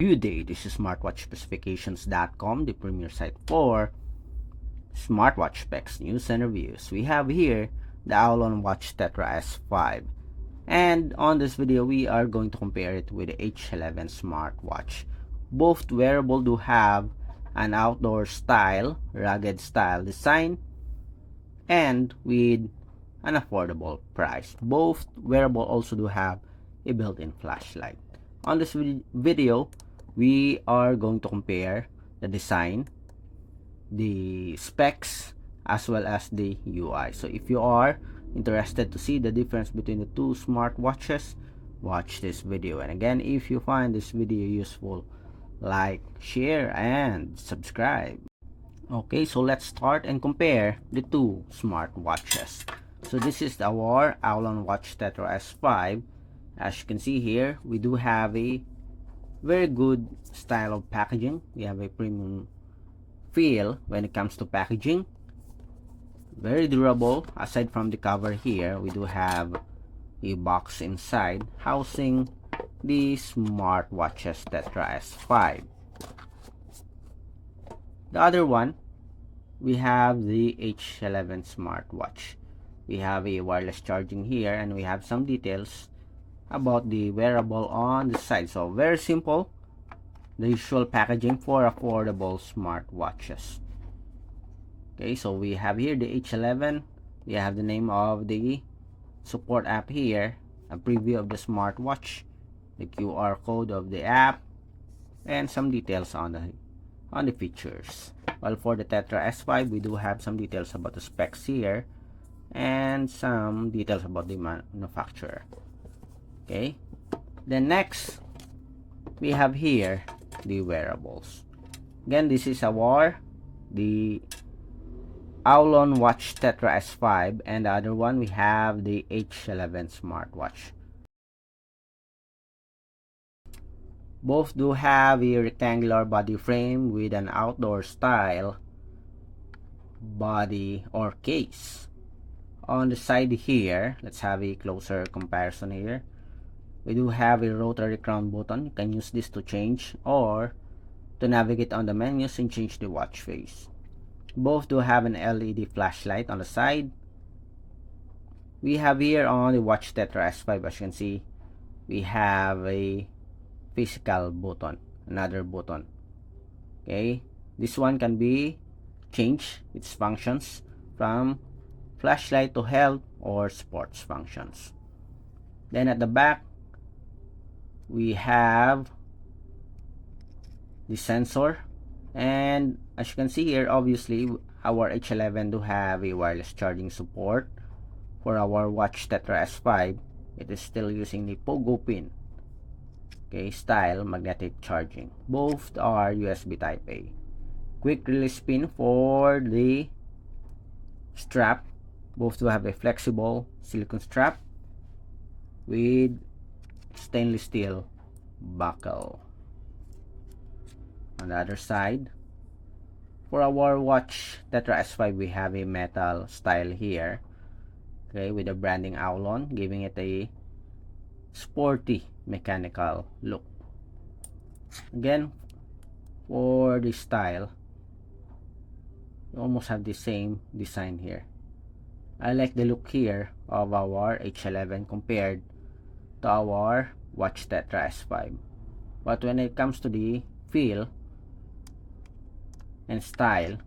Good day, this is smartwatchspecifications.com, the premier site for smartwatch specs, news, and reviews. We have here the AOLON Watch Tetra S5, and on this video we are going to compare it with the H11 Smartwatch. Both wearable do have an outdoor style, rugged style design, and with an affordable price. Both wearable also do have a built-in flashlight. On this video, we are going to compare the design, the specs, as well as the UI. So if you are interested to see the difference between the two smartwatches, watch this video. And again, if you find this video useful, like, share, and subscribe. Okay, so let's start and compare the two smartwatches. So this is our AOLON Watch Tetra S5. As you can see here, we do have a very good style of packaging. We have a premium feel when it comes to packaging. Very durable. Aside from the cover here, we do have a box inside housing the smartwatches Tetra S5. The other one, we have the H11 Smartwatch. We have a wireless charging here, and we have some details about the wearable on the side. So very simple, the usual packaging for affordable smartwatches. Okay, so we have here the H11. We have the name of the support app here, a preview of the smartwatch, the QR code of the app, and some details on the features. Well, for the Tetra S5, we do have some details about the specs here and some details about the manufacturer. Okay, then next we have here the wearables. Again, this is the AOLON Watch Tetra S5, and the other one we have the H11 Smartwatch. Both do have a rectangular body frame with an outdoor style body or case. On the side here, let's have a closer comparison here. We do have a rotary crown button. You can use this to change or to navigate on the menus and change the watch face. Both do have an LED flashlight on the side. We have here on the Watch Tetra S5, as you can see, we have a physical button, another button. Okay, this one can be changed, its functions, from flashlight to health or sports functions. Then at the back, we have the sensor, and as you can see here, obviously our H11 do have a wireless charging support. For our Watch Tetra S5, it is still using the pogo pin, okay, style magnetic charging. Both are USB type A. Quick release pin for the strap. Both do have a flexible silicone strap with stainless steel buckle. On the other side, for our Watch Tetra S5, we have a metal style here, okay, with the branding AOLON, giving it a sporty mechanical look. Again, for the style, you almost have the same design here. I like the look here of our H11 compared to our Watch Tetra S5. But when it comes to the feel and style,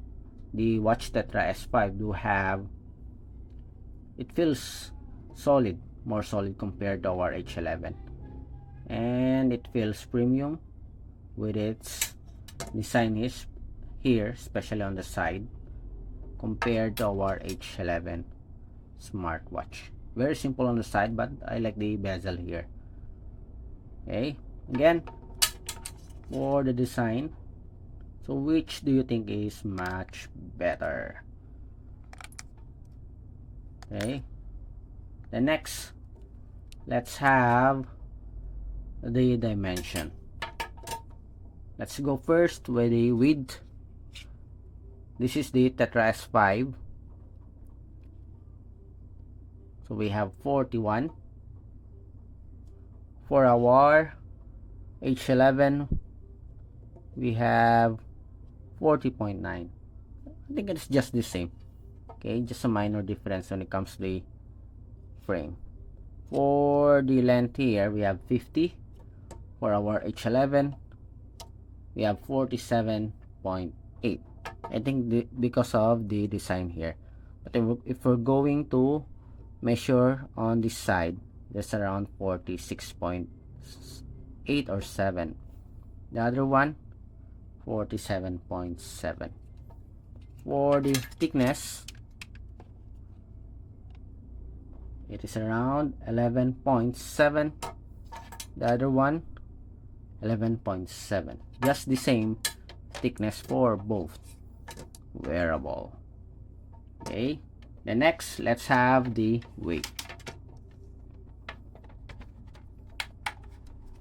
the Watch Tetra S5 do have, it feels solid, more solid compared to our H11, and it feels premium with its design here, especially on the side, compared to our H11 Smartwatch. Very simple on the side, but I like the bezel here. Okay, again, for the design, so which do you think is much better? Okay, the next, let's have the dimension. Let's go first with the width. This is the Tetra S5. So we have 41. For our H11, we have 40.9. I think it's just the same. Okay, just a minor difference when it comes to the frame. For the length here, we have 50. For our H11, we have 47.8. I think because of the design here. But if we're going to measure on this side, that's around 46.8 or 7. The other one, 47.7. For the thickness, it is around 11.7. The other one, 11.7. Just the same thickness for both wearable. Okay, the next, let's have the weight.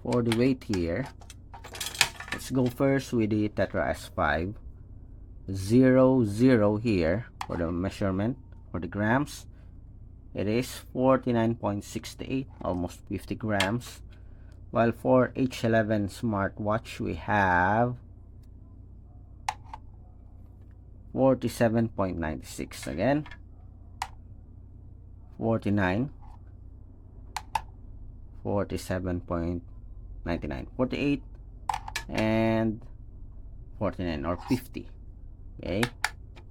For the weight here, let's go first with the Tetra S5. 00 here for the measurement. For the grams, it is 49.68, almost 50 grams. While for H11 Smartwatch, we have 47.96 again, 49, 47.99, 48, and 49 or 50. Okay,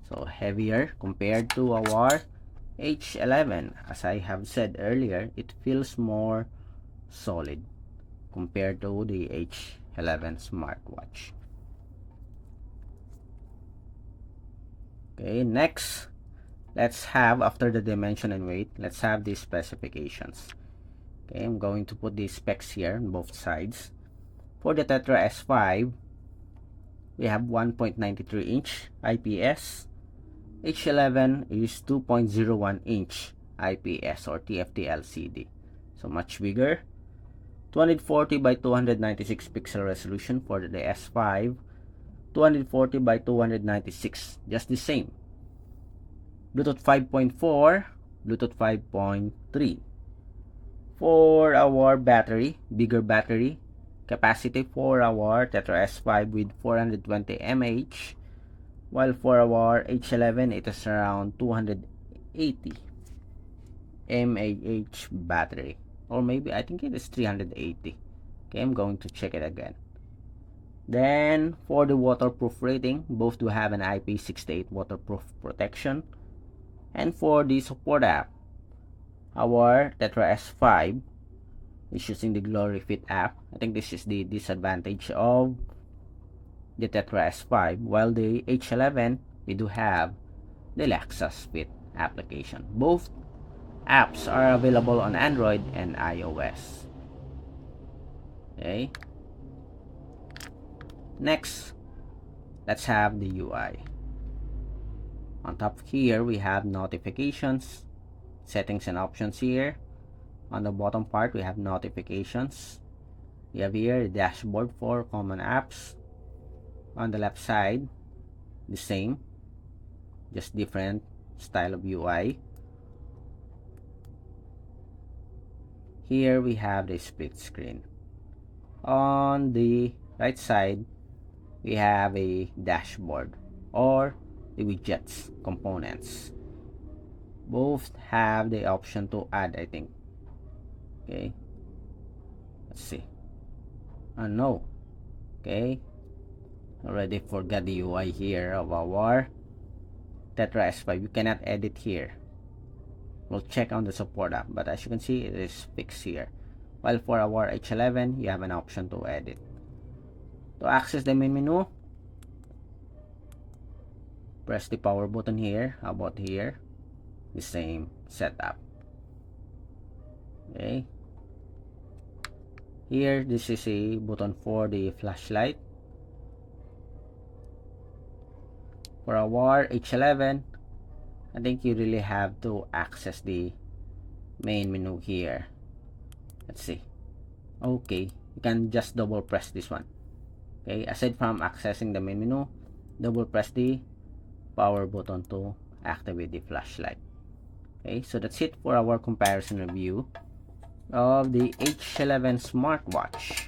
so heavier compared to our H11. As I have said earlier, it feels more solid compared to the H11 Smartwatch. Okay, next, let's have, after the dimension and weight, let's have the specifications. Okay, I'm going to put the specs here on both sides. For the Tetra S5, we have 1.93 inch IPS. H11 is 2.01 inch IPS or TFT LCD, so much bigger. 240 by 296 pixel resolution for the S5, 240 by 296, just the same. Bluetooth 5.4, Bluetooth 5.3. For our battery, bigger battery capacity for our Tetra S5 with 420 mAh, while for our H11 it is around 280 mAh battery, or maybe I think it is 380. Okay, I'm going to check it again. Then for the waterproof rating, both do have an IP68 waterproof protection. And for the support app, our Tetra S5 is using the Glory Fit app. I think this is the disadvantage of the Tetra S5, while the H11, we do have the Lexus Fit application. Both apps are available on Android and iOS. Okay, next, let's have the UI. On top here, we have notifications, settings and options here. On the bottom part, we have notifications. We have here the dashboard for common apps. On the left side, the same, just different style of UI. Here we have the split screen. On the right side, we have a dashboard or the widgets components. Both have the option to add, I think. Okay, let's see. No. Okay, already forgot the UI here of our Tetra S5. You cannot edit here. We'll check on the support app, but as you can see, it is fixed here. While for our H11, you have an option to edit. To access the main menu, press the power button here. How about here? The same setup. Okay, here this is a button for the flashlight. For our H11, I think you really have to access the main menu here. Let's see. Okay, you can just double press this one. Okay, aside from accessing the main menu, double press the power button to activate the flashlight. Okay, so that's it for our comparison review of the H11 Smartwatch.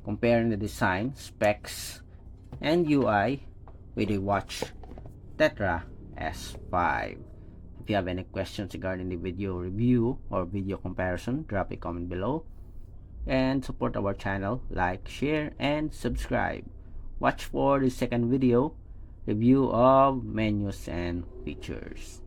comparing the design, specs, and UI with a watch Tetra S5. If you have any questions regarding the video review or video comparison, drop a comment below. And support our channel, like, share, and subscribe. Watch for the second video review of menus and features.